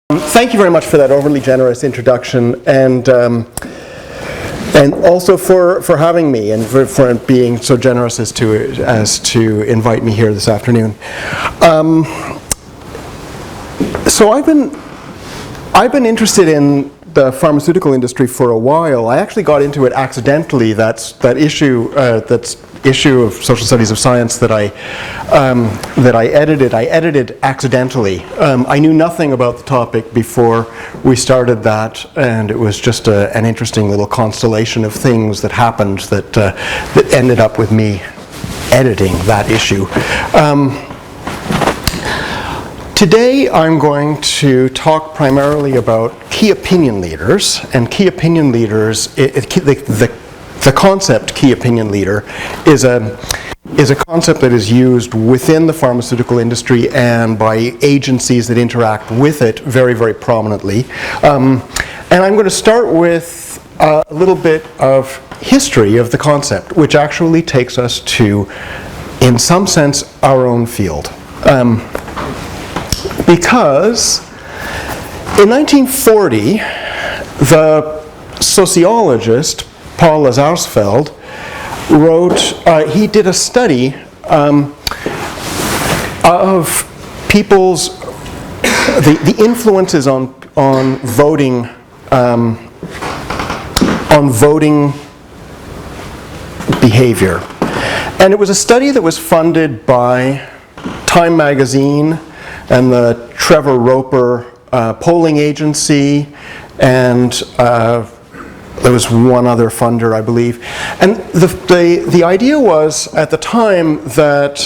Thank you very much for that overly generous introduction, and also for having me and for being so generous as to invite me here this afternoon. So I've been interested in the pharmaceutical industry for a while. I actually got into it accidentally. That's issue of social studies of science that I edited. I edited accidentally. I knew nothing about the topic before we started that, and it was just an interesting little constellation of things that happened that ended up with me editing that issue. Today I'm going to talk primarily about key opinion leaders, and key opinion leaders, the concept key opinion leader is a concept that is used within the pharmaceutical industry and by agencies that interact with it very, very prominently. And I'm going to start with a little bit of history of the concept, which actually takes us to, in some sense, our own field. Because in 1940, the sociologist Paul Lazarsfeld he did a study of people's the influences on voting behavior, and it was a study that was funded by Time magazine and the Trevor Roper polling agency, and there was one other funder, I believe. And the idea was at the time that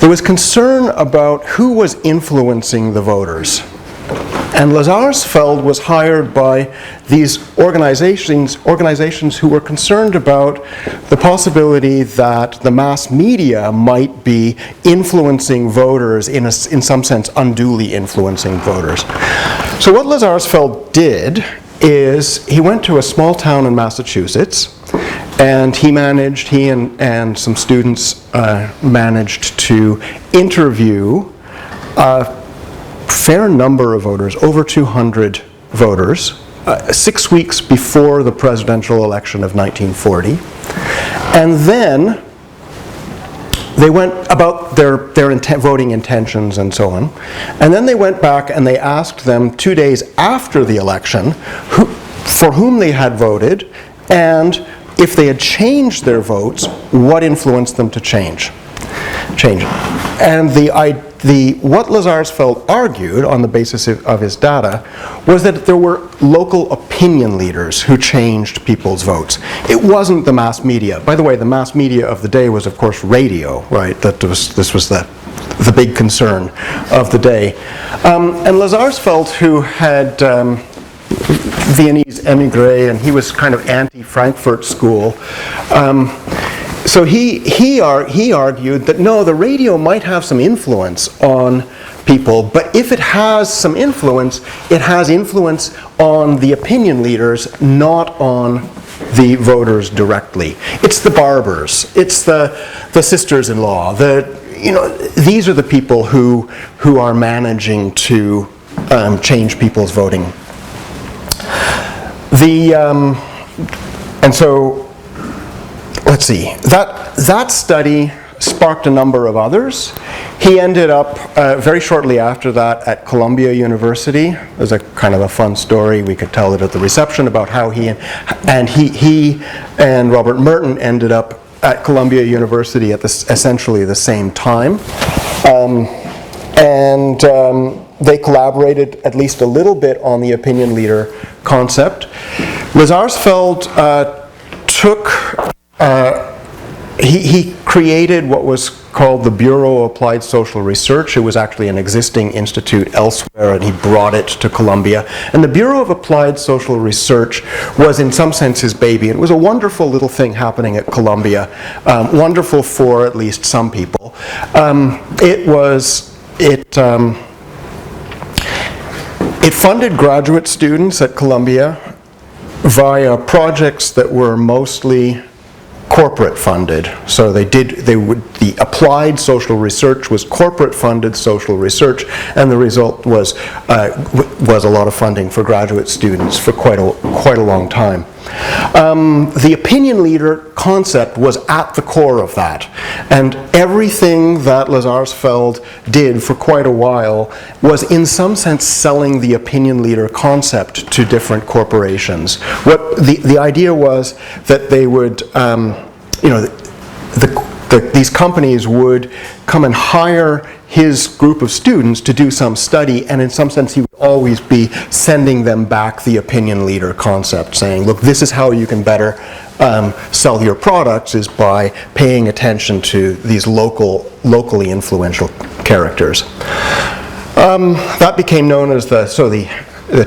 there was concern about who was influencing the voters. And Lazarsfeld was hired by these organizations who were concerned about the possibility that the mass media might be influencing voters, in some sense unduly influencing voters. So what Lazarsfeld did is he went to a small town in Massachusetts, and he and some students managed to interview fair number of voters, over 200 voters, 6 weeks before the presidential election of 1940. And then they went about their voting intentions and so on. And then they went back and they asked them 2 days after the election for whom they had voted, and if they had changed their votes, what influenced them to change it. And what Lazarsfeld argued on the basis of his data was that there were local opinion leaders who changed people's votes. It wasn't the mass media. By the way, the mass media of the day was, of course, radio, right? This was the big concern of the day. And Lazarsfeld, who had Viennese émigré, and he was kind of anti-Frankfurt school, so he argued that no, the radio might have some influence on people, but if it has some influence, it has influence on the opinion leaders, not on the voters directly. It's the barbers, it's the sisters-in-law, these are the people who are managing to change people's voting. And so, let's see, that study sparked a number of others. He ended up very shortly after that at Columbia University. There's a kind of a fun story, we could tell it at the reception, about how he and Robert Merton ended up at Columbia University at essentially the same time. They collaborated at least a little bit on the opinion leader concept. Lazarsfeld he created what was called the Bureau of Applied Social Research. It was actually an existing institute elsewhere, and he brought it to Columbia. And the Bureau of Applied Social Research was, in some sense, his baby. It was a wonderful little thing happening at Columbia, wonderful for at least some people. It funded graduate students at Columbia via projects that were mostly corporate funded. So the applied social research was corporate funded social research, and the result was a lot of funding for graduate students for quite a long time. The opinion leader concept was at the core of that, and everything that Lazarsfeld did for quite a while was in some sense selling the opinion leader concept to different corporations. What the idea was that they would, these companies would come and hire his group of students to do some study, and in some sense he would always be sending them back the opinion leader concept, saying, look, this is how you can better sell your products, is by paying attention to these locally influential characters. That became known as the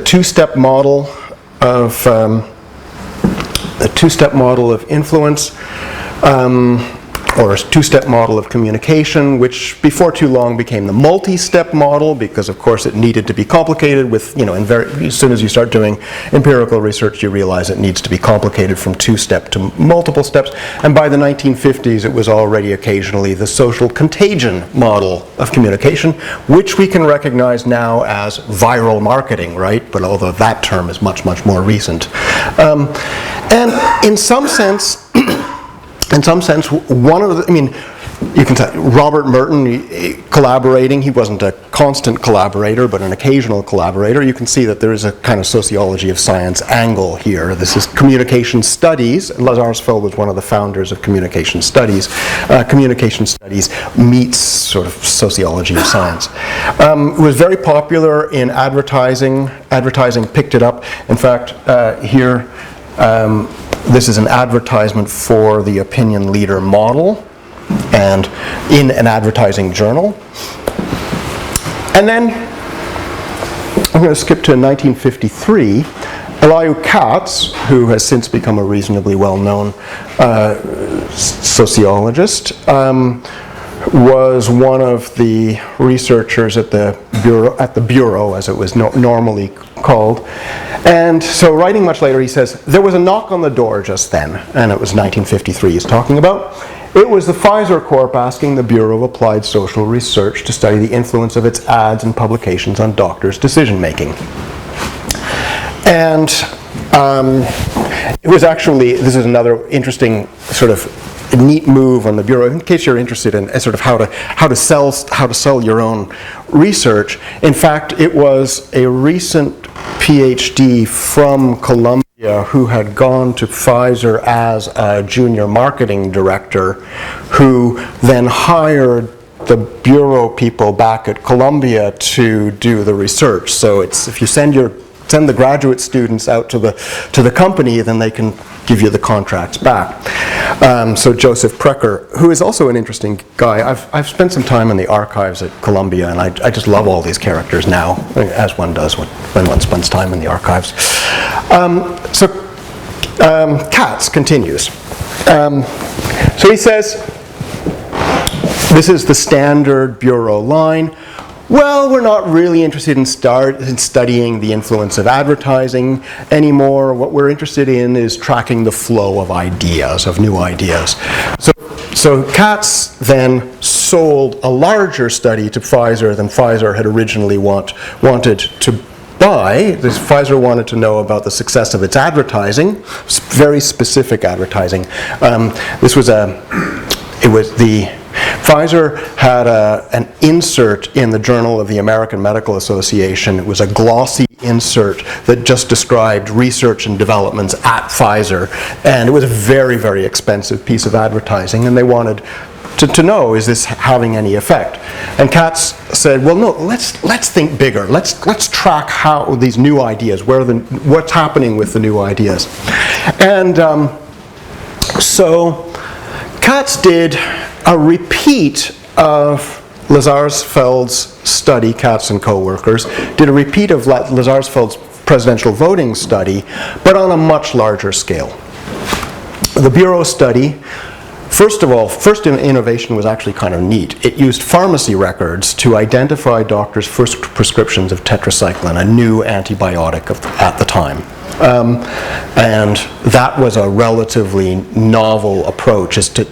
two-step model of influence. Or a two-step model of communication, which before too long became the multi-step model, because of course it needed to be complicated with, as soon as you start doing empirical research, you realize it needs to be complicated from two-step to multiple steps. And by the 1950s, it was already occasionally the social contagion model of communication, which we can recognize now as viral marketing, right? But although that term is much, much more recent. And in some sense, one of the, you can tell, Robert Merton collaborating, he wasn't a constant collaborator, but an occasional collaborator. You can see that there is a kind of sociology of science angle here. This is communication studies. Lazarsfeld was one of the founders of communication studies. Communication studies meets sort of sociology of science. It was very popular in advertising. Advertising picked it up. In fact, here, this is an advertisement for the opinion leader model, and in an advertising journal. And then I'm going to skip to 1953. Elihu Katz, who has since become a reasonably well-known sociologist, was one of the researchers at the bureau, as it was normally called. And so writing much later, he says, there was a knock on the door just then, and it was 1953 he's talking about. It was the Pfizer Corp asking the Bureau of Applied Social Research to study the influence of its ads and publications on doctors' decision-making. And it was actually, this is another interesting sort of neat move on the Bureau, in case you're interested in sort of how to sell your own research. In fact, it was a recent PhD from Columbia who had gone to Pfizer as a junior marketing director, who then hired the bureau people back at Columbia to do the research. So it's, if you send the graduate students out to the company, then they can give you the contracts back. So Joseph Precker, who is also an interesting guy. I've spent some time in the archives at Columbia, and I just love all these characters now, as one does when one spends time in the archives. Katz continues. So he says, this is the standard bureau line. Well, we're not really interested in studying the influence of advertising anymore. What we're interested in is tracking the flow of ideas, of new ideas. So Katz then sold a larger study to Pfizer than Pfizer had originally wanted to buy. Pfizer wanted to know about the success of its advertising, very specific advertising. Pfizer had an insert in the Journal of the American Medical Association. It was a glossy insert that just described research and developments at Pfizer, and it was a very, very expensive piece of advertising, and they wanted to know, is this having any effect? And Katz said, well, no, let's think bigger. Let's track how these new ideas, what's happening with the new ideas. And so Katz did a repeat of Lazarsfeld's study. Katz and co-workers did a repeat of Lazarsfeld's presidential voting study, but on a much larger scale. The Bureau study, first innovation was actually kind of neat. It used pharmacy records to identify doctors' first prescriptions of tetracycline, a new antibiotic at the time. And that was a relatively novel approach, is to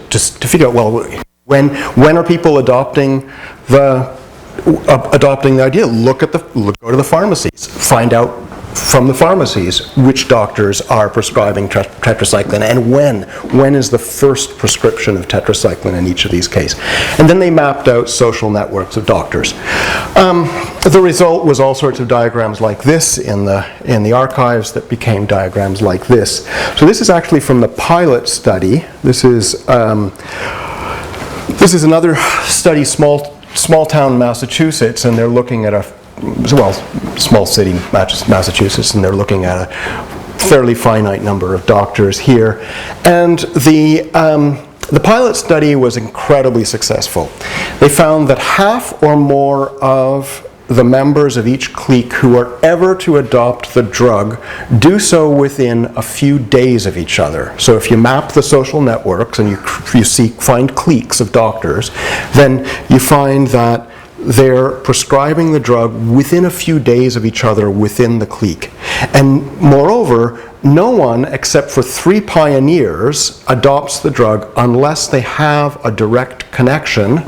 figure out, well, when are people adopting the idea? Go to the pharmacies, find out from the pharmacies which doctors are prescribing tetracycline, and when is the first prescription of tetracycline in each of these cases. And then they mapped out social networks of doctors. The result was all sorts of diagrams like this in the archives that became diagrams like this. So this is actually from the pilot study. This is another study, small town Massachusetts, and they're looking at small city Massachusetts, and they're looking at a fairly finite number of doctors here. And the pilot study was incredibly successful. They found that half or more of the members of each clique who are ever to adopt the drug do so within a few days of each other. So if you map the social networks and you find cliques of doctors, then you find that they're prescribing the drug within a few days of each other within the clique. And moreover, no one except for 3 pioneers adopts the drug unless they have a direct connection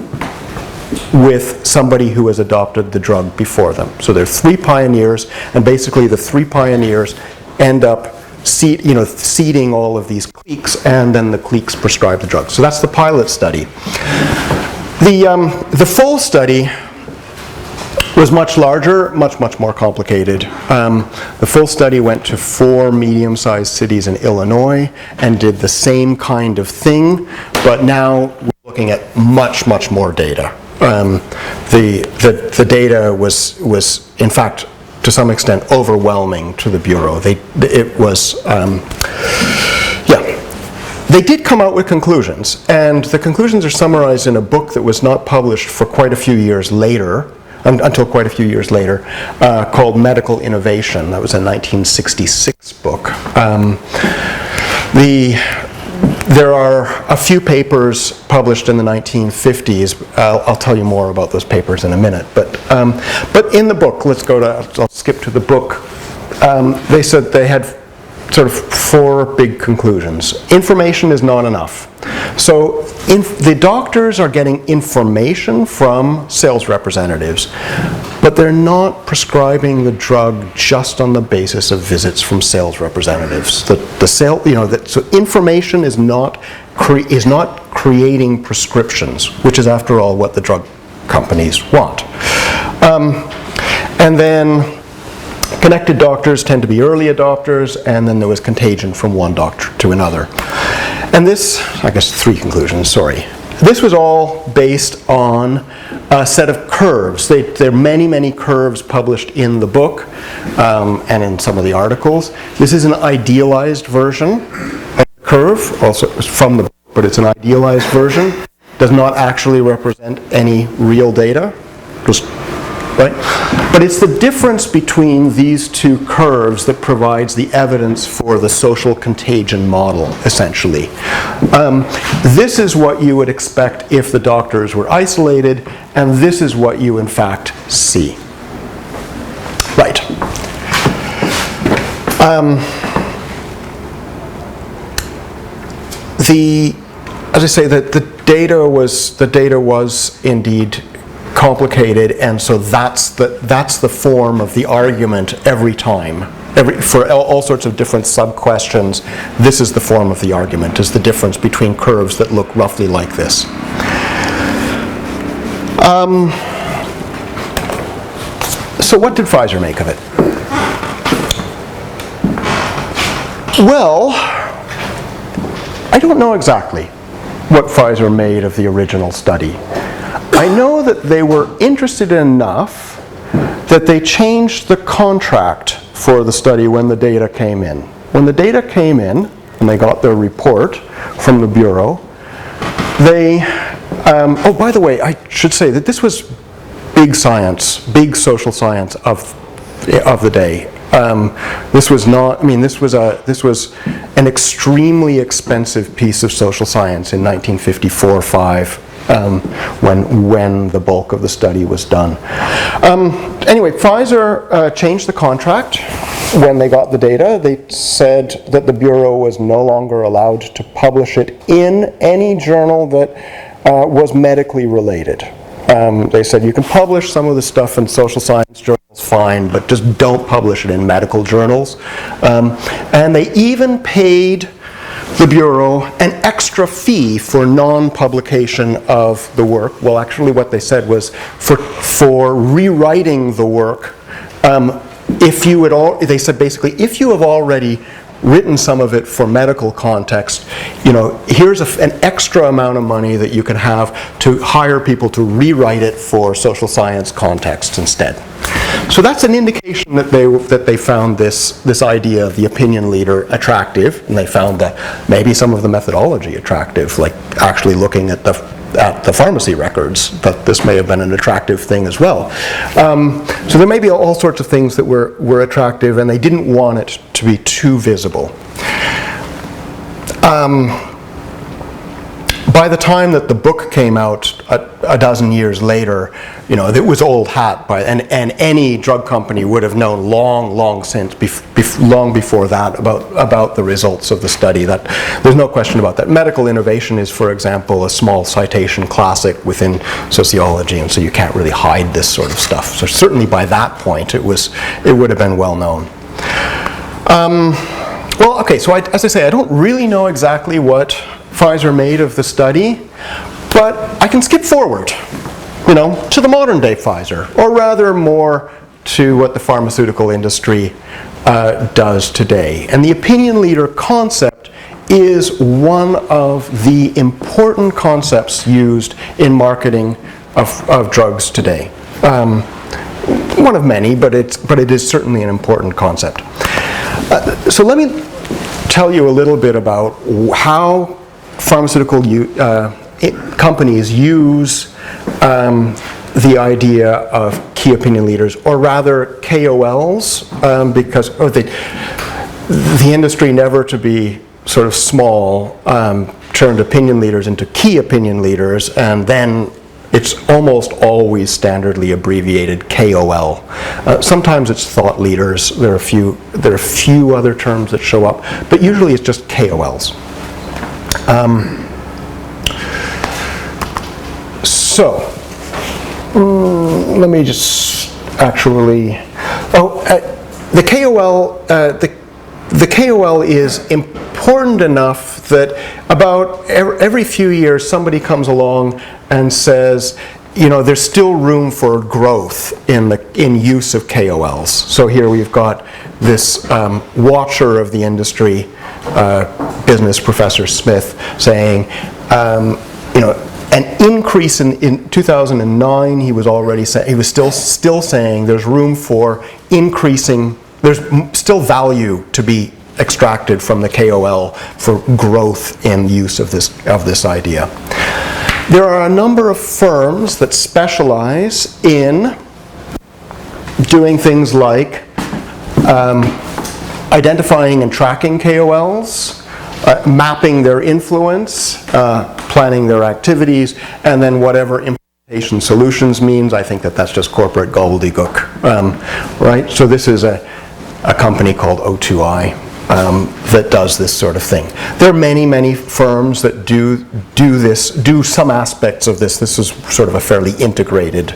with somebody who has adopted the drug before them. So there are 3 pioneers, and basically the 3 pioneers end up seeding all of these cliques, and then the cliques prescribe the drug. So that's the pilot study. The full study was much larger, much more complicated. The full study went to 4 medium-sized cities in Illinois and did the same kind of thing, but now we're looking at much more data. The data was in fact to some extent overwhelming to the Bureau. They did come out with conclusions, and the conclusions are summarized in a book that was not published for quite a few years later, until quite a few years later, called Medical Innovation. That was a 1966 book. There are a few papers published in the 1950s. I'll tell you more about those papers in a minute. But in the book, I'll skip to the book. They said they had sort of 4 big conclusions. Information is not enough. So the doctors are getting information from sales representatives, but they're not prescribing the drug just on the basis of visits from sales representatives. So information is not creating prescriptions, which is after all what the drug companies want. And then connected doctors tend to be early adopters, and then there was contagion from one doctor to another. And this, I guess 3 conclusions, sorry. This was all based on a set of curves. There are many curves published in the book and in some of the articles. This is an idealized version of the curve, also from the book, but it's an idealized version. Does not actually represent any real data. Right? But it's the difference between these 2 curves that provides the evidence for the social contagion model, essentially. This is what you would expect if the doctors were isolated, and this is what you in fact see. Right. As I say, the data was indeed complicated, and so that's the form of the argument every time. For all sorts of different sub-questions, this is the form of the argument, is the difference between curves that look roughly like this. So what did Pfizer make of it? Well, I don't know exactly what Pfizer made of the original study. I know that they were interested enough that they changed the contract for the study when the data came in. When the data came in, and they got their report from the Bureau, they, oh, by the way, I should say that this was big science, big social science of the day. This was not, this was an extremely expensive piece of social science in 1954-5. When the bulk of the study was done. Anyway, Pfizer changed the contract. when they got the data, they said that the Bureau was no longer allowed to publish it in any journal that was medically related. They said you can publish some of the stuff in social science journals, fine, but just don't publish it in medical journals. And they even paid the Bureau an extra fee for non-publication of the work. Well, actually what they said was for rewriting the work, they said basically, if you have already written some of it for medical context, here's an extra amount of money that you can have to hire people to rewrite it for social science context instead. So that's an indication that they found this idea of the opinion leader attractive, and they found that maybe some of the methodology attractive, like actually looking at the pharmacy records, that this may have been an attractive thing as well. So there may be all sorts of things that were attractive, and they didn't want it to be too visible. By the time that the book came out a dozen years later, it was old hat, and any drug company would have known long since, long before that, about the results of the study. That there's no question about that. Medical innovation is, for example, a small citation classic within sociology, and so you can't really hide this sort of stuff. So certainly by that point, it would have been well known. Well, okay. So as I say, I don't really know exactly what Pfizer made of the study, but I can skip forward, to the modern day Pfizer, or rather more to what the pharmaceutical industry does today. And the opinion leader concept is one of the important concepts used in marketing of drugs today. One of many, but it is certainly an important concept. So let me tell you a little bit about how pharmaceutical companies use the idea of key opinion leaders, or rather KOLs, because the industry, never to be sort of small, turned opinion leaders into key opinion leaders, and then it's almost always standardly abbreviated KOL. Sometimes it's thought leaders. There are a few other terms that show up, but usually it's just KOLs. Let me just actually. The KOL is important enough that about every few years somebody comes along and says, there's still room for growth in use of KOLs. So here we've got this watcher of the industry, business professor Smith, saying, an increase in 2009. He was still saying there's room for increasing. There's still value to be extracted from the KOL for growth in use of this idea. There are a number of firms that specialize in doing things like identifying and tracking KOLs, mapping their influence, planning their activities, and then whatever implementation solutions means. I think that's just corporate gobbledygook, right? So this is a company called O2I that does this sort of thing. There are many firms that do some aspects of this. This is sort of a fairly integrated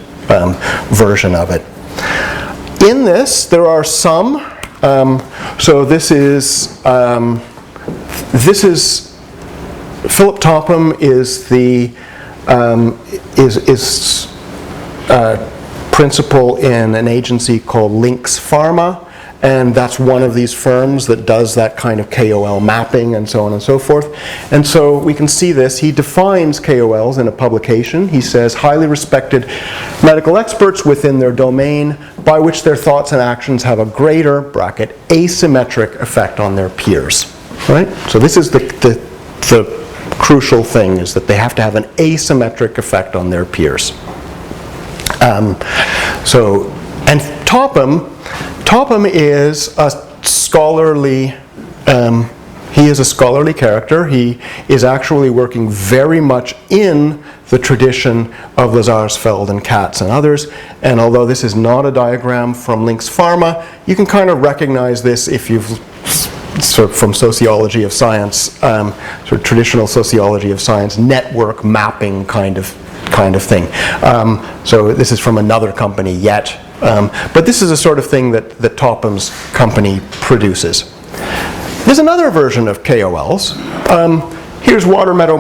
version of it. In this, there are some. So this is Philip Topham is the principal in an agency called Lynx Pharma, and that's one of these firms that does that kind of KOL mapping and so on and so forth. And so we can see this. He defines KOLs in a publication. He says, highly respected medical experts within their domain, by which their thoughts and actions have a greater, bracket, asymmetric effect on their peers. Right? So this is the crucial thing, is that they have to have an asymmetric effect on their peers. And Topham is a scholarly He is a scholarly character. He is actually working very much in the tradition of Lazarsfeld and Katz and others. And although this is not a diagram from Lynx Pharma, you can kind of recognize this if you've sort of from sociology of science, sort of traditional sociology of science, network mapping kind of thing. So this is from another company yet. But this is a sort of thing that Topham's company produces. There's another version of KOLs. Here's Water Meadow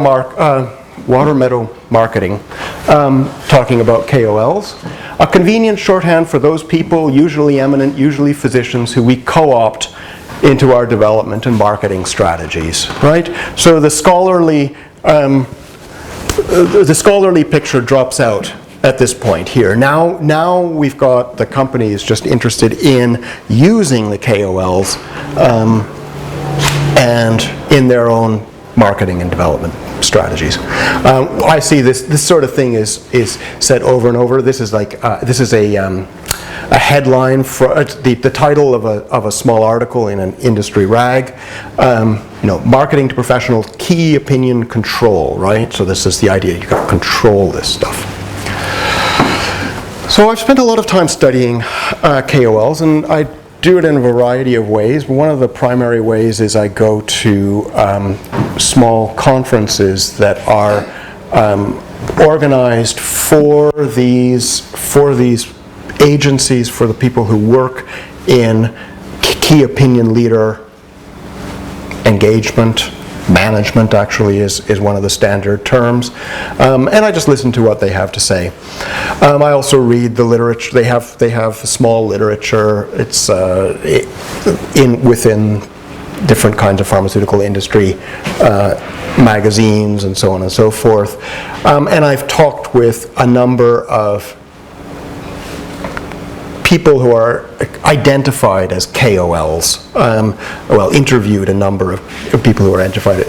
Marketing talking about KOLs. A convenient shorthand for those people, usually eminent, usually physicians, who we co-opt into our development and marketing strategies, right? So the scholarly picture drops out at this point here. Now we've got the companies just interested in using the KOLs and in their own marketing and development strategies. I see this sort of thing is said over and over. This is like this is a headline for the title of a small article in an industry rag. Marketing to professional key opinion control, right? So this is the idea, you got to control this stuff. So I've spent a lot of time studying KOLs, and I do it in a variety of ways. One of the primary ways is I go to small conferences that are organized for these agencies, for the people who work in key opinion leader engagement. Management actually is one of the standard terms, and I just listen to what they have to say. I also read the literature. They have small literature. It's within different kinds of pharmaceutical industry magazines and so on and so forth. And I've talked with a number of people who are identified as KOLs, interviewed a number of people who are identified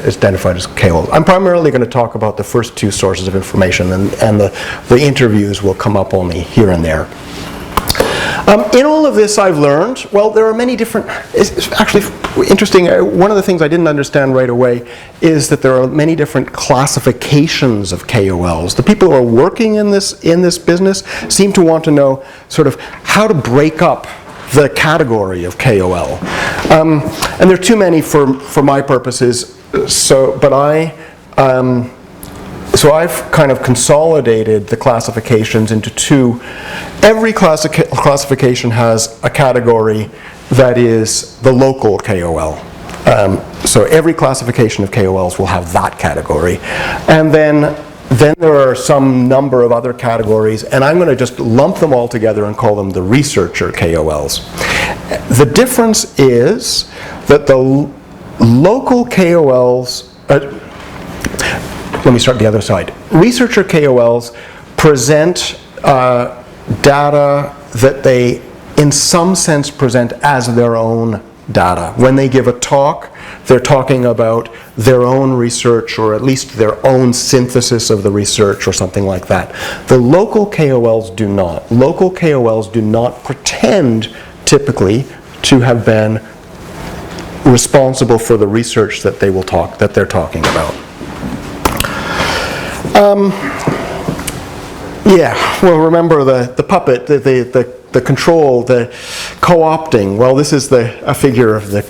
as KOLs. I'm primarily going to talk about the first two sources of information, and the interviews will come up only here and there. In all of this I've learned, well, there are many different, it's actually interesting, one of the things I didn't understand right away is that there are many different classifications of KOLs. The people who are working in this business seem to want to know sort of how to break up the category of KOL. And there are too many for my purposes, so I've kind of consolidated the classifications into two. Every classification has a category that is the local KOL. So every classification of KOLs will have that category. And then there are some number of other categories, and I'm going to just lump them all together and call them the researcher KOLs. The difference is that the local KOLs, let me start the other side. Researcher KOLs present data that they, in some sense, present as their own data. When they give a talk, they're talking about their own research, or at least their own synthesis of the research or something like that. The local KOLs do not. Local KOLs do not pretend, typically, to have been responsible for the research that they're talking about. Remember the puppet, the control, the co-opting. Well, this is a figure of the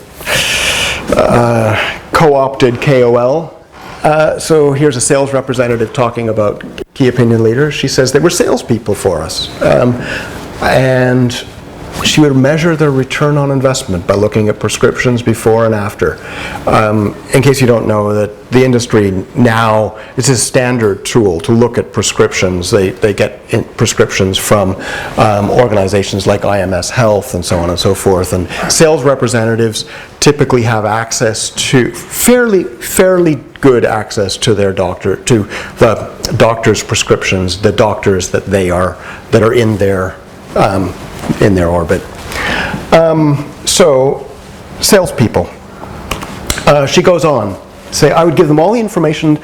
co-opted KOL. So here's a sales representative talking about key opinion leaders. She says they were salespeople for us. And she would measure their return on investment by looking at prescriptions before and after. In case you don't know, that the industry now, it's a standard tool to look at prescriptions. They get prescriptions from organizations like IMS Health and so on and so forth. And sales representatives typically have access to fairly good access to their doctor, to the doctor's prescriptions, the doctors that are in their orbit. So, salespeople. She goes on. Say, I would give them all the information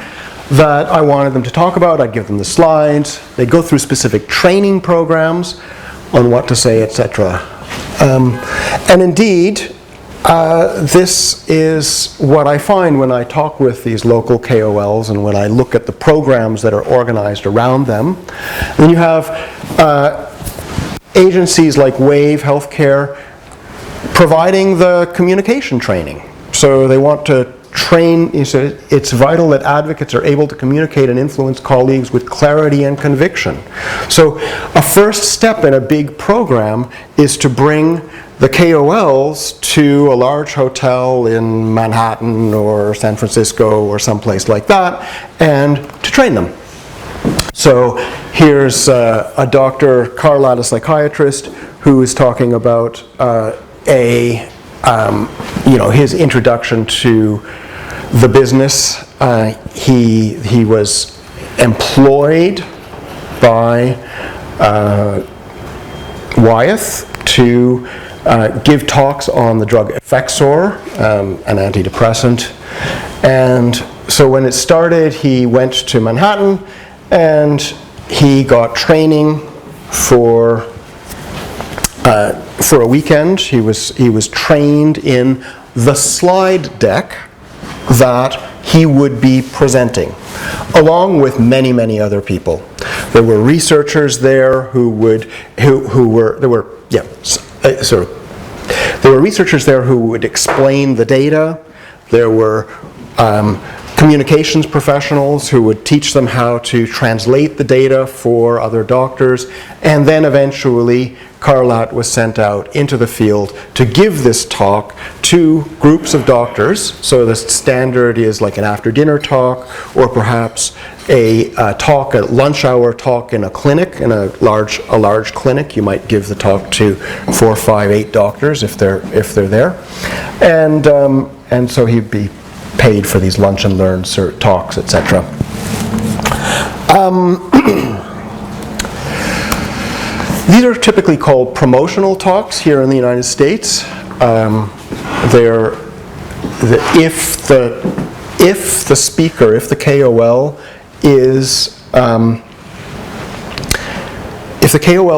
that I wanted them to talk about. I'd give them the slides. They'd go through specific training programs on what to say, etc. And indeed, This is what I find when I talk with these local KOLs and when I look at the programs that are organized around them. Then you have agencies like Wave Healthcare providing the communication training. So they want to train, it's vital that advocates are able to communicate and influence colleagues with clarity and conviction. So a first step in a big program is to bring the KOLs to a large hotel in Manhattan or San Francisco or someplace like that and to train them. So here's a Dr. Carlat, a psychiatrist, who is talking about his introduction to the business. He was employed by Wyeth to give talks on the drug Effexor, an antidepressant. And so when it started, he went to Manhattan and he got training for a weekend. He was trained in the slide deck that he would be presenting, along with many, many other people. There were researchers there who were researchers there who would explain the data. There were communications professionals who would teach them how to translate the data for other doctors, and then eventually Carlat was sent out into the field to give this talk to groups of doctors. So the standard is like an after dinner talk, or perhaps a lunch hour talk in a clinic, in a large clinic. You might give the talk to 4, 5, 8 doctors if they're there, and so he'd be paid for these lunch and learn talks, etc. These are typically called promotional talks here in the United States. If the speaker, if the KOL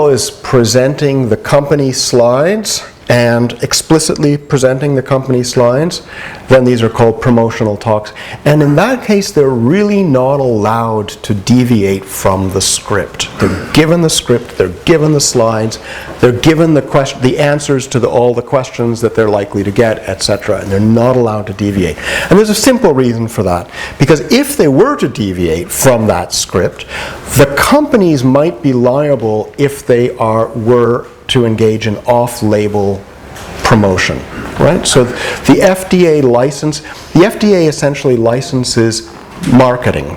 is presenting the company slides and explicitly presenting the company slides, then these are called promotional talks. And in that case, they're really not allowed to deviate from the script. They're given the script, they're given the slides, they're given the answers to all the questions that they're likely to get, etc., and they're not allowed to deviate. And there's a simple reason for that, because if they were to deviate from that script, the companies might be liable if they were to engage in off-label promotion, right? So the FDA essentially licenses marketing.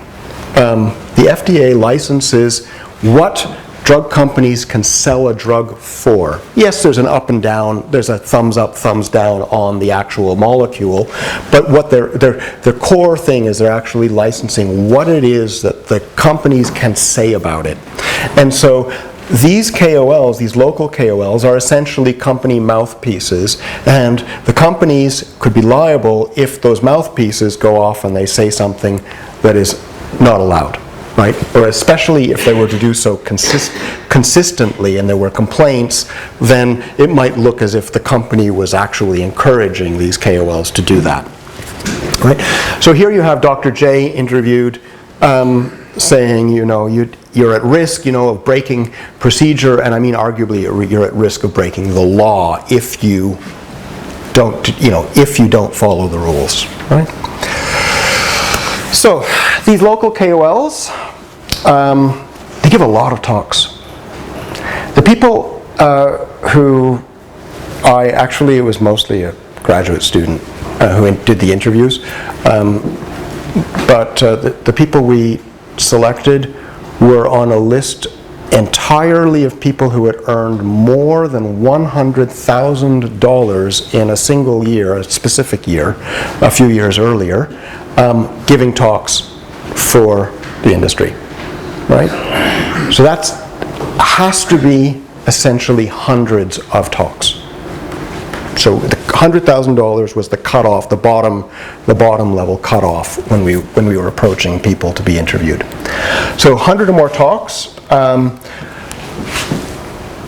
The FDA licenses what drug companies can sell a drug for. Yes, there's an up and down, there's a thumbs up, thumbs down on the actual molecule, but what their core thing is they're actually licensing what it is that the companies can say about it. And so these KOLs, these local KOLs, are essentially company mouthpieces, and the companies could be liable if those mouthpieces go off and they say something that is not allowed, right? Or especially if they were to do so consistently and there were complaints, then it might look as if the company was actually encouraging these KOLs to do that, right? So here you have Dr. J interviewed, saying, you're at risk, of breaking procedure, and I mean arguably you're at risk of breaking the law if you don't follow the rules, right? So these local KOLs, they give a lot of talks. The people it was mostly a graduate student who did the interviews, but the people we selected were on a list entirely of people who had earned more than $100,000 in a single year, a specific year, a few years earlier, giving talks for the industry, right? So that has to be essentially hundreds of talks. So the $100,000 was the cutoff, the bottom level cutoff when we were approaching people to be interviewed. So 100 or more talks.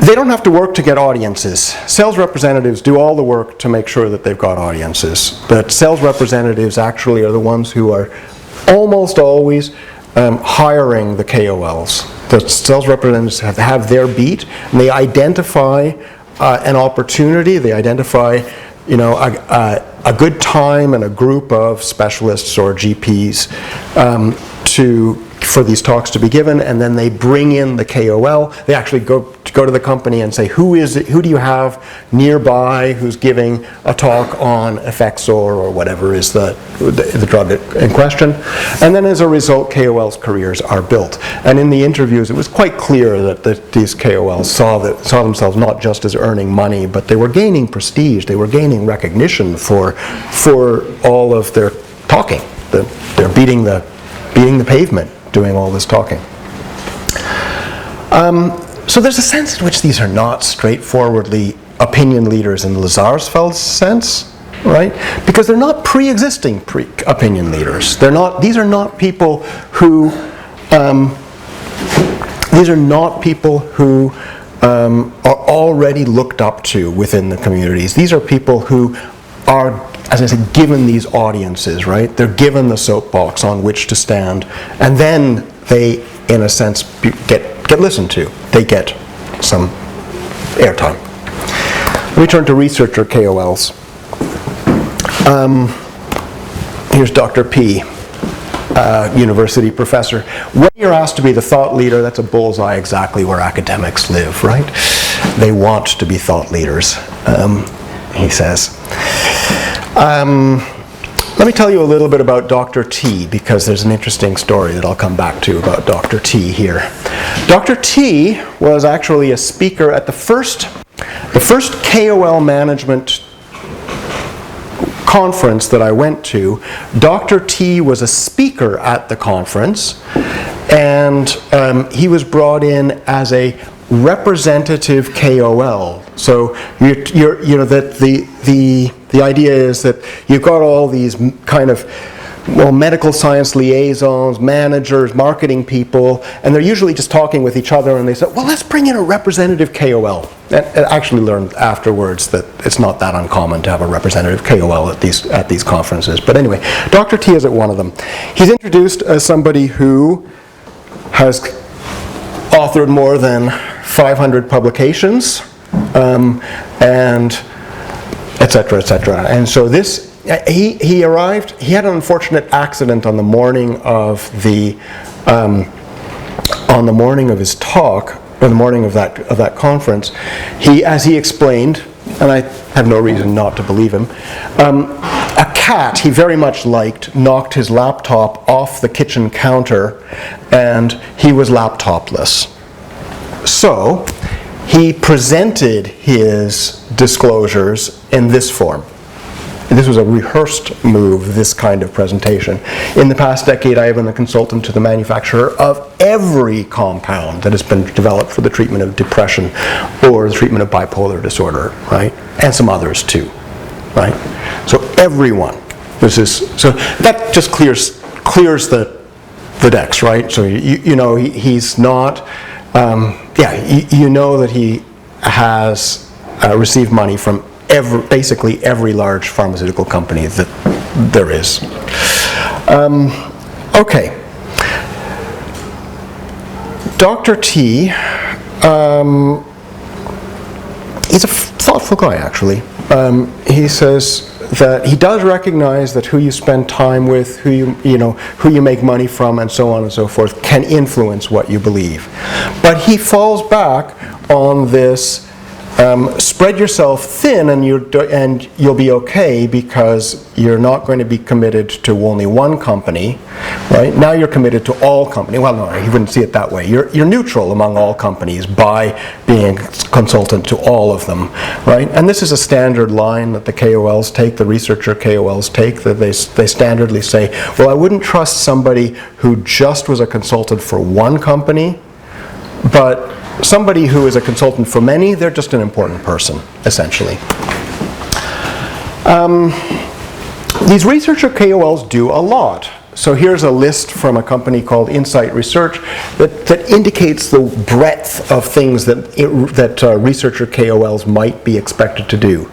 They don't have to work to get audiences. Sales representatives do all the work to make sure that they've got audiences. But sales representatives actually are the ones who are almost always hiring the KOLs. The sales representatives have their beat, and they identify an opportunity. They identify, a good time and a group of specialists or GPs for these talks to be given, and then they bring in the KOL. They actually go to the company and say, who do you have nearby who's giving a talk on Effexor or whatever is the drug in question. And then as a result, KOLs' careers are built. And in the interviews, it was quite clear that these KOLs saw themselves not just as earning money, but they were gaining prestige, they were gaining recognition for all of their talking. They're beating the pavement, doing all this talking. So there's a sense in which these are not straightforwardly opinion leaders in Lazarsfeld's sense, right? Because they're not pre-existing opinion leaders. These are not people who are already looked up to within the communities. These are people who are, as I said, given these audiences, right? They're given the soapbox on which to stand, and then they, in a sense, get listened to. They get some airtime. Let me turn to researcher KOLs. Here's Dr. P, university professor. When you're asked to be the thought leader, that's a bullseye exactly where academics live, right? They want to be thought leaders, he says. Let me tell you a little bit about Dr. T, because there's an interesting story that I'll come back to about Dr. T here. Dr. T was actually a speaker at the first KOL management conference that I went to. Dr. T was a speaker at the conference, and he was brought in as a representative KOL. So the idea is that you've got all these kind of medical science liaisons, managers, marketing people, and they're usually just talking with each other, and they say, well, let's bring in a representative KOL. And I actually learned afterwards that it's not that uncommon to have a representative KOL at these conferences. But anyway, Dr. T is at one of them. He's introduced as somebody who has authored more than 500 publications, and et cetera, et cetera. And so he arrived. He had an unfortunate accident on the morning of his talk, or the morning of that conference. As he explained, and I have no reason not to believe him, a cat he very much liked knocked his laptop off the kitchen counter, and he was laptopless. So he presented his disclosures in this form. This was a rehearsed move, this kind of presentation. In the past decade, I have been a consultant to the manufacturer of every compound that has been developed for the treatment of depression or the treatment of bipolar disorder, right? And some others too, right? So everyone. So that just clears the decks, right? So he's not. You know that he has received money from basically every large pharmaceutical company that there is. Okay. Dr. T, he's a thoughtful guy, actually. He says that he does recognize that who you spend time with, who you make money from, and so on and so forth, can influence what you believe. But he falls back on this spread yourself thin and you'll be okay, because you're not going to be committed to only one company, right? Now you're committed to all companies. Well, no, he wouldn't see it that way. You're neutral among all companies by being consultant to all of them, right? And this is a standard line that the KOLs take, the researcher KOLs take, that they standardly say, well, I wouldn't trust somebody who just was a consultant for one company, but somebody who is a consultant for many, they're just an important person, essentially. These researcher KOLs do a lot. So here's a list from a company called Insight Research that indicates the breadth of things that researcher KOLs might be expected to do.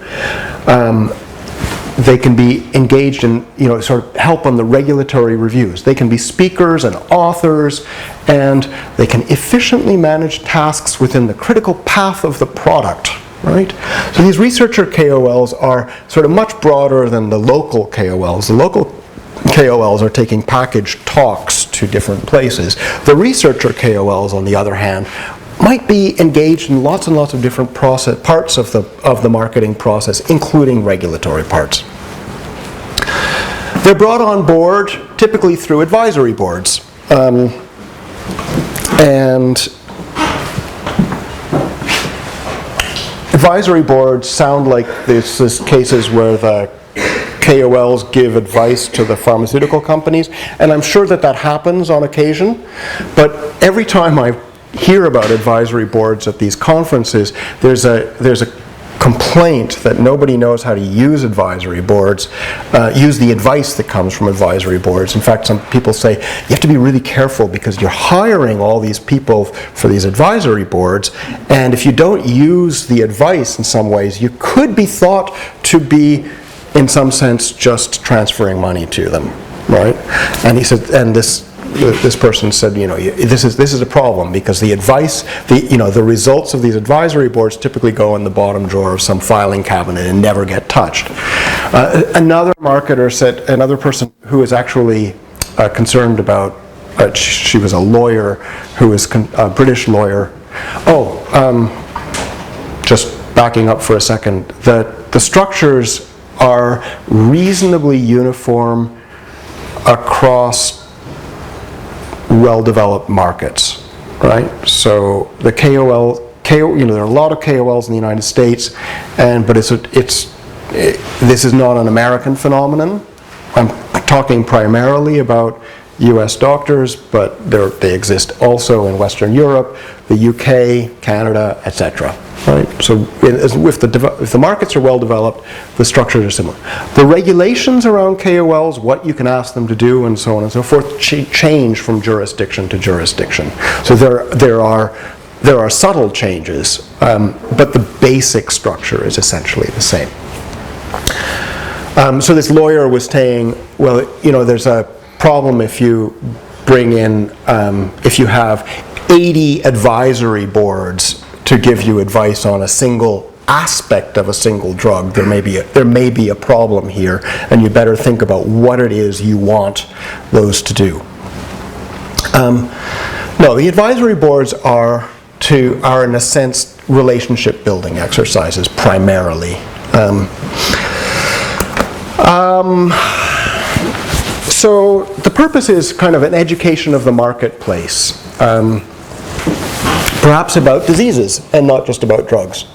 They can be engaged in, sort of help on the regulatory reviews. They can be speakers and authors, and they can efficiently manage tasks within the critical path of the product, right? So these researcher KOLs are sort of much broader than the local KOLs. The local KOLs are taking packaged talks to different places. The researcher KOLs, on the other hand, might be engaged in lots and lots of different parts of the marketing process, including regulatory parts. They're brought on board typically through advisory boards. And advisory boards sound like this is cases where the KOLs give advice to the pharmaceutical companies, and I'm sure that happens on occasion, but every time I hear about advisory boards at these conferences, there's a complaint that nobody knows how to use advisory boards, use the advice that comes from advisory boards. In fact, some people say you have to be really careful because you're hiring all these people for these advisory boards, and if you don't use the advice in some ways, you could be thought to be, in some sense, just transferring money to them, right? And he said, and this person said, this is a problem because the advice, the results of these advisory boards typically go in the bottom drawer of some filing cabinet and never get touched. Another marketer said, another person who was actually concerned about, she was a lawyer who was a British lawyer. Just backing up for a second, the structures are reasonably uniform across well-developed markets, right? So the there are a lot of KOLs in the United States, but this is not an American phenomenon. I'm talking primarily about U.S. doctors, but they exist also in Western Europe, the UK, Canada, etc. Right? So if the markets are well developed, the structures are similar. The regulations around KOLs, what you can ask them to do, and so on and so forth, change from jurisdiction to jurisdiction. So there are subtle changes, but the basic structure is essentially the same. So this lawyer was saying, well, there's a problem if you bring in, if you have 80 advisory boards to give you advice on a single aspect of a single drug, there may be a problem here, and you better think about what it is you want those to do. No, the advisory boards are in a sense relationship building exercises primarily. So the purpose is kind of an education of the marketplace, perhaps about diseases and not just about drugs.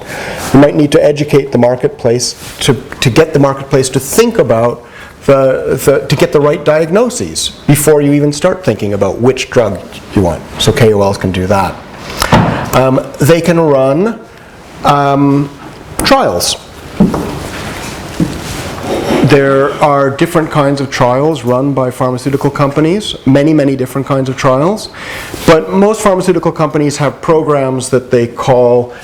You might need to educate the marketplace to get the marketplace to think about to get the right diagnoses before you even start thinking about which drug you want. So KOLs can do that. They can run trials. There are different kinds of trials run by pharmaceutical companies, many different kinds of trials. But most pharmaceutical companies have programs that they call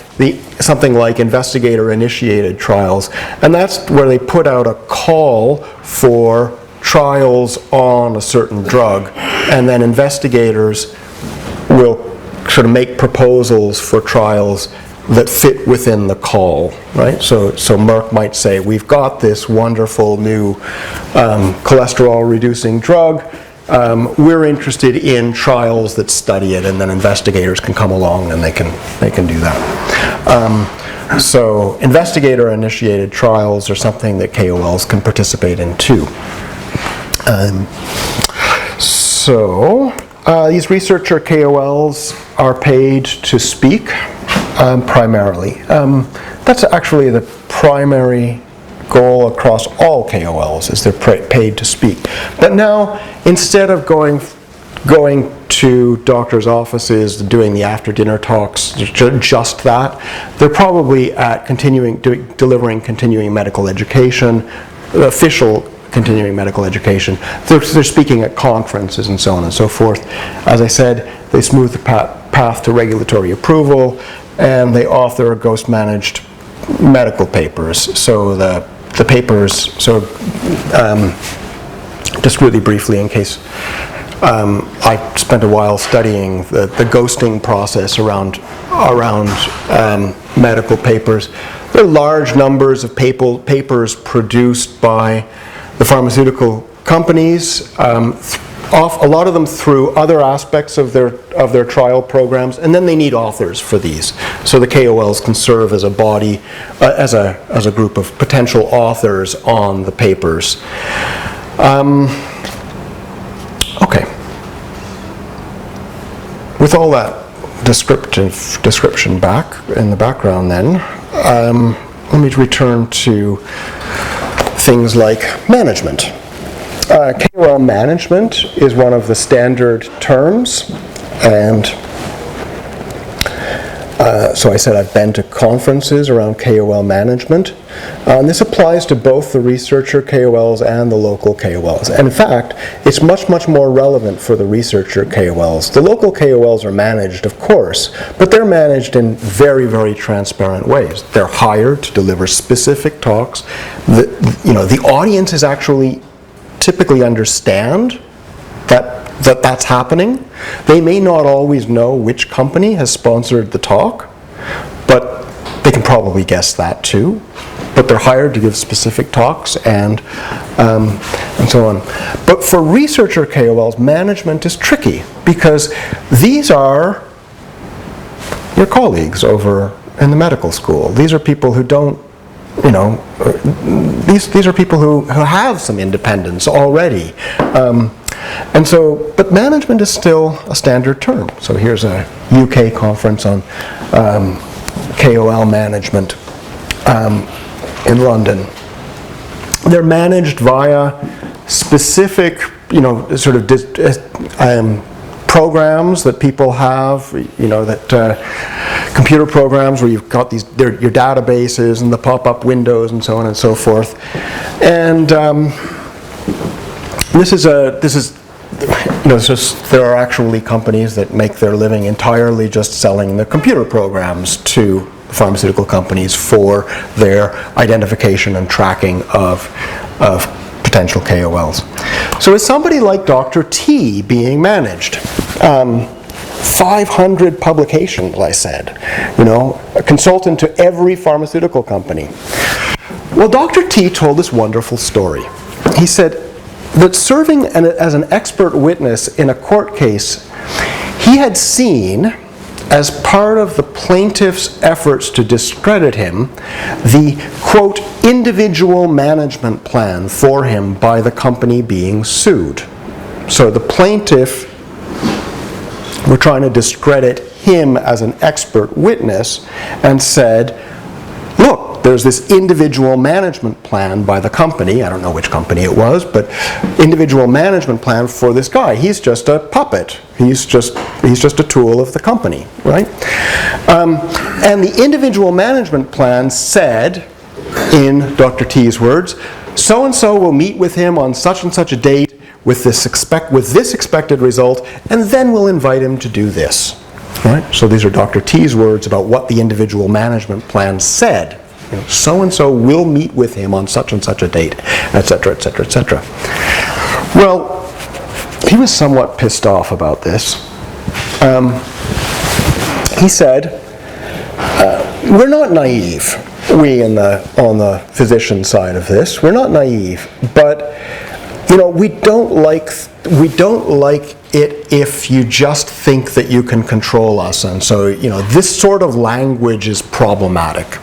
something like investigator-initiated trials. And that's where they put out a call for trials on a certain drug. And then investigators will sort of make proposals for trials that fit within the call, right? So Merck might say, we've got this wonderful new cholesterol-reducing drug. We're interested in trials that study it, and then investigators can come along and they can do that. So investigator-initiated trials are something that KOLs can participate in too. These researcher KOLs are paid to speak. Primarily. That's actually the primary goal across all KOLs, is they're paid to speak. But now, instead of going to doctors' offices, doing the after-dinner talks, just that, they're probably at delivering continuing medical education, official continuing medical education. They're speaking at conferences and so on and so forth. As I said, they smooth the path to regulatory approval, and they author ghost-managed medical papers. So the papers, just really briefly in case, I spent a while studying the ghosting process around medical papers. There are large numbers of papers produced by the pharmaceutical companies, a lot of them through other aspects of their trial programs, and then they need authors for these. So the KOLs can serve as a body, as a group of potential authors on the papers. Okay. With all that description back in the background, then let me return to things like management. KOL management is one of the standard terms, and so I said I've been to conferences around KOL management. And this applies to both the researcher KOLs and the local KOLs. And in fact, it's much, much more relevant for the researcher KOLs. The local KOLs are managed, of course, but they're managed in very, very transparent ways. They're hired to deliver specific talks. The audiences actually typically understand that's happening. They may not always know which company has sponsored the talk, but they can probably guess that too. But they're hired to give specific talks and so on. But for researcher KOLs, management is tricky because these are your colleagues over in the medical school. These are people who don't, these are people who have some independence already. And so, but management is still a standard term. So here's a UK conference on KOL management in London. They're managed via specific, sort of programs that people have, computer programs where you've got your databases and the pop-up windows and so on and so forth. And there are actually companies that make their living entirely just selling the computer programs to pharmaceutical companies for their identification and tracking of potential KOLs. So is somebody like Dr. T being managed? 500 publications, I said. A consultant to every pharmaceutical company. Well, Dr. T told this wonderful story. He said that serving as an expert witness in a court case, he had seen, as part of the plaintiff's efforts to discredit him, the, quote, individual management plan for him by the company being sued. So the plaintiff were trying to discredit him as an expert witness and said, look, there's this individual management plan by the company, I don't know which company it was, but individual management plan for this guy. He's just a puppet. He's just a tool of the company, right? And the individual management plan said, in Dr. T's words, so-and-so will meet with him on such and such a date with this expected result, and then we'll invite him to do this. Right? So these are Dr. T's words about what the individual management plan said. So-and-so will meet with him on such and such a date, etc., etc., etc. Well, he was somewhat pissed off about this. He said, we're not naive, we on the physician side of this. We're not naive, but we don't like it if you just think that you can control us, and so this sort of language is problematic.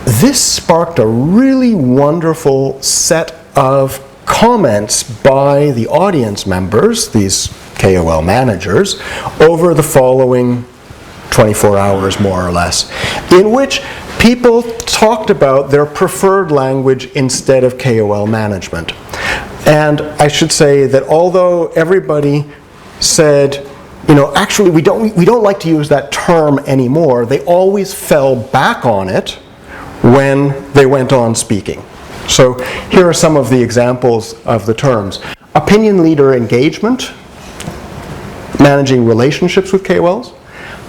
This sparked a really wonderful set of comments by the audience members, these KOL managers, over the following 24 hours more or less, in which people talked about their preferred language instead of KOL management. And I should say that although everybody said, actually we don't like to use that term anymore, they always fell back on it when they went on speaking. So here are some of the examples of the terms. Opinion leader engagement, managing relationships with KOLs,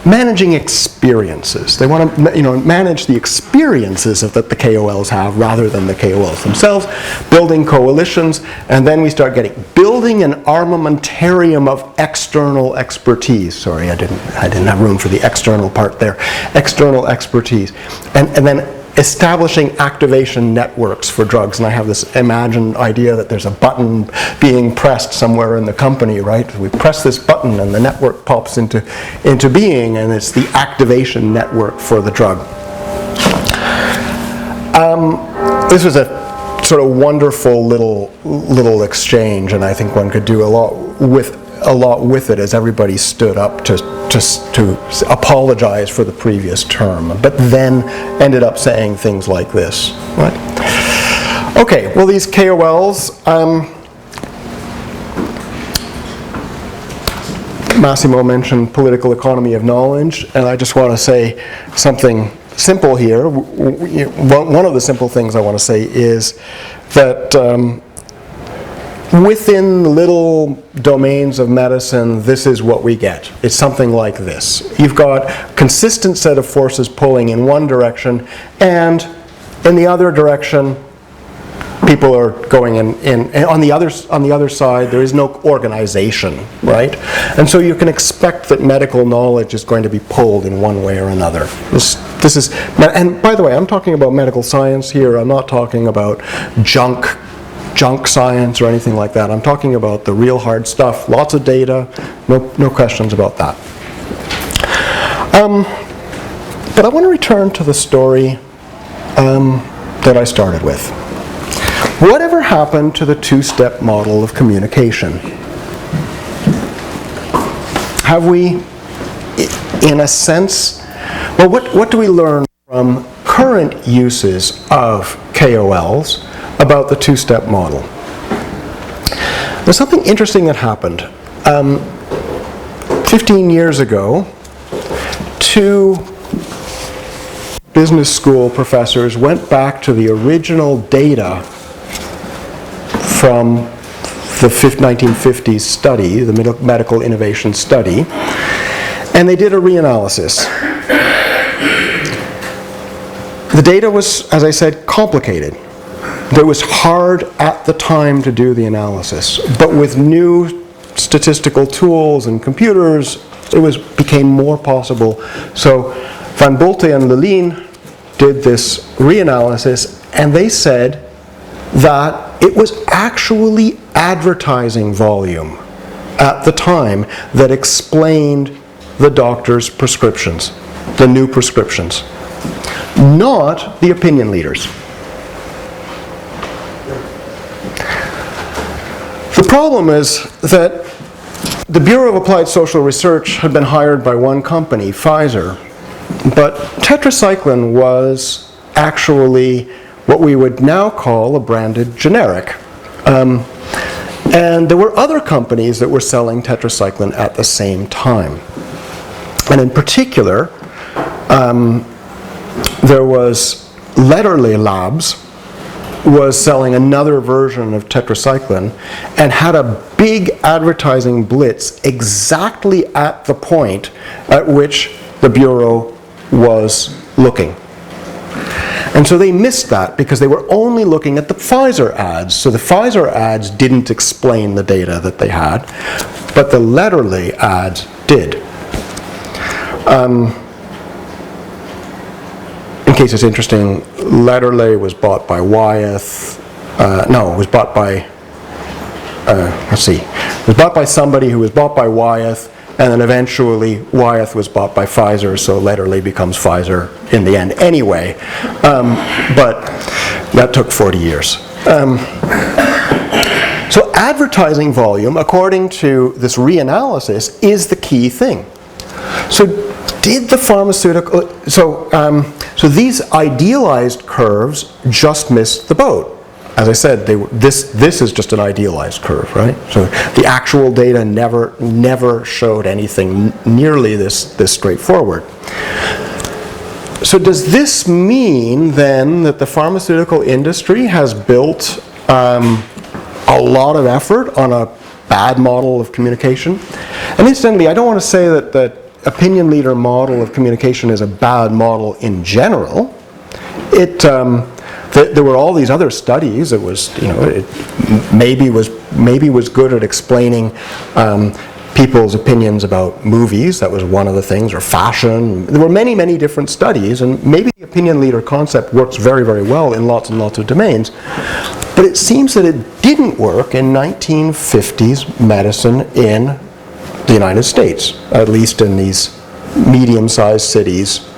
managing experiences. They want to manage the experiences that the KOLs have rather than the KOLs themselves, building coalitions, and then we start getting building an armamentarium of external expertise. Sorry, I didn't have room for the external part there. External expertise. And then establishing activation networks for drugs. And I have this imagined idea that there's a button being pressed somewhere in the company, right? We press this button and the network pops into being, and it's the activation network for the drug. This was a sort of wonderful little exchange, and I think one could do a lot with it as everybody stood up to apologize for the previous term, but then ended up saying things like this. Right? Okay, well, these KOLs, Massimo mentioned political economy of knowledge, and I just want to say something simple here. One of the simple things I want to say is that within little domains of medicine, this is what we get. It's something like this. You've got a consistent set of forces pulling in one direction, and in the other direction, people are going in. And on the other side, there is no organization, right? And so you can expect that medical knowledge is going to be pulled in one way or another. This is, and by the way, I'm talking about medical science here. I'm not talking about junk science or anything like that. I'm talking about the real hard stuff, lots of data, no questions about that. But I want to return to the story that I started with. Whatever happened to the two-step model of communication? Have we, in a sense, well, what do we learn from current uses of KOLs about the two-step model? There's something interesting that happened. 15 years ago, two business school professors went back to the original data from the 1950s study, the medical innovation study, and they did a reanalysis. The data was, as I said, complicated. It was hard at the time to do the analysis, but with new statistical tools and computers, it became more possible. So Van Bolte and Lelien did this reanalysis, and they said that it was actually advertising volume at the time that explained the doctor's prescriptions, the new prescriptions, not the opinion leaders. The problem is that the Bureau of Applied Social Research had been hired by one company, Pfizer, but tetracycline was actually what we would now call a branded generic. And there were other companies that were selling tetracycline at the same time. And in particular, there was Lederle Labs was selling another version of tetracycline and had a big advertising blitz exactly at the point at which the Bureau was looking. And so they missed that because they were only looking at the Pfizer ads. So the Pfizer ads didn't explain the data that they had, but the Lederle ads did. In case it's interesting, Lederle was bought by Wyeth. It was bought by, it was bought by somebody who was bought by Wyeth, and then eventually Wyeth was bought by Pfizer, so Lederle becomes Pfizer in the end anyway. But that took 40 years. So advertising volume, according to this reanalysis, is the key thing. So did the pharmaceutical, so these idealized curves just missed the boat. As I said, this is just an idealized curve, right? So the actual data never showed anything nearly this straightforward. So does this mean then that the pharmaceutical industry has built a lot of effort on a bad model of communication? And incidentally, I don't want to say that the opinion leader model of communication is a bad model in general. There were all these other studies. It was, it maybe was good at explaining people's opinions about movies. That was one of the things, or fashion. There were many, many different studies, and maybe the opinion leader concept works very, very well in lots and lots of domains. But it seems that it didn't work in 1950s medicine in the United States, at least in these medium-sized cities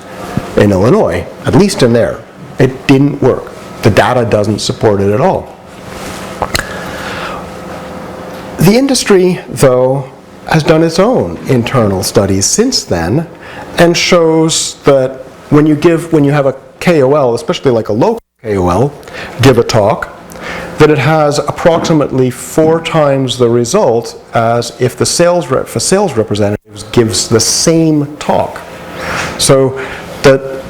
in Illinois, at least in there. It didn't work. The data doesn't support it at all. The industry, though, has done its own internal studies since then, and shows that when you have a KOL, especially like a local KOL, give a talk, that it has approximately 4 times the result as if a sales representative gives the same talk. So the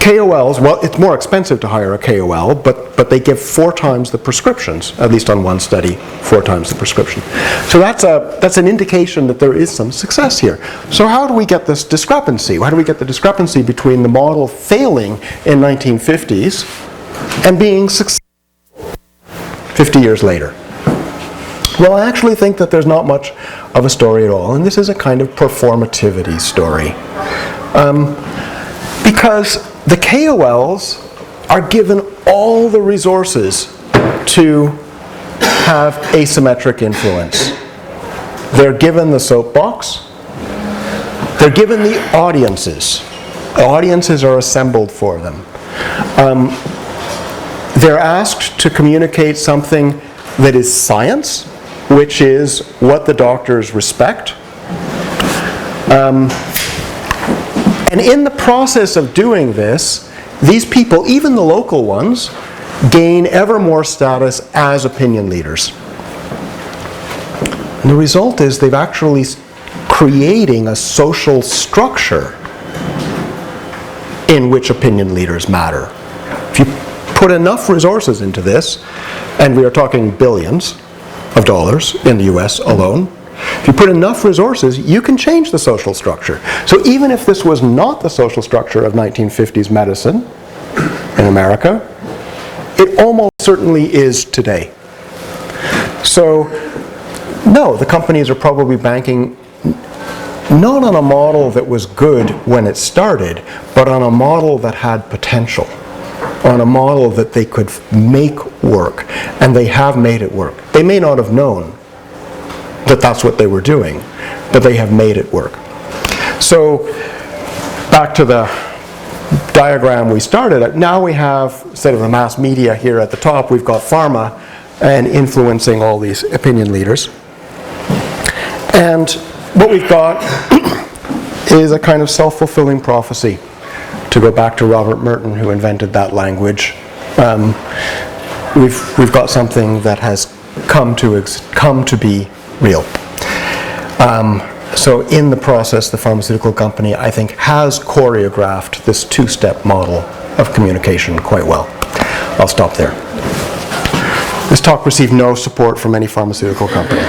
KOLs, well, it's more expensive to hire a KOL, but they give 4 times the prescriptions, at least on one study, 4 times the prescription. So that's an indication that there is some success here. So how do we get this discrepancy? How do we get the discrepancy between the model failing in 1950s and being successful 50 years later? Well, I actually think that there's not much of a story at all, and this is a kind of performativity story. Because the KOLs are given all the resources to have asymmetric influence. They're given the soapbox. They're given the audiences. Audiences are assembled for them. They're asked to communicate something that is science, which is what the doctors respect. And in the process of doing this, these people, even the local ones, gain ever more status as opinion leaders. And the result is they've actually creating a social structure in which opinion leaders matter. If you put enough resources into this, and we are talking billions of dollars in the US alone, if you put enough resources, you can change the social structure. So even if this was not the social structure of 1950s medicine in America, it almost certainly is today. So no, the companies are probably banking not on a model that was good when it started, but on a model that had potential, on a model that they could make work, and they have made it work. They may not have known that that's what they were doing, but they have made it work. So back to the diagram we started at, now we have, instead of the mass media here at the top, we've got pharma and influencing all these opinion leaders. And what we've got is a kind of self-fulfilling prophecy. To go back to Robert Merton, who invented that language, we've got something that has come to be real. So in the process, the pharmaceutical company, I think, has choreographed this two-step model of communication quite well. I'll stop there. This talk received no support from any pharmaceutical company.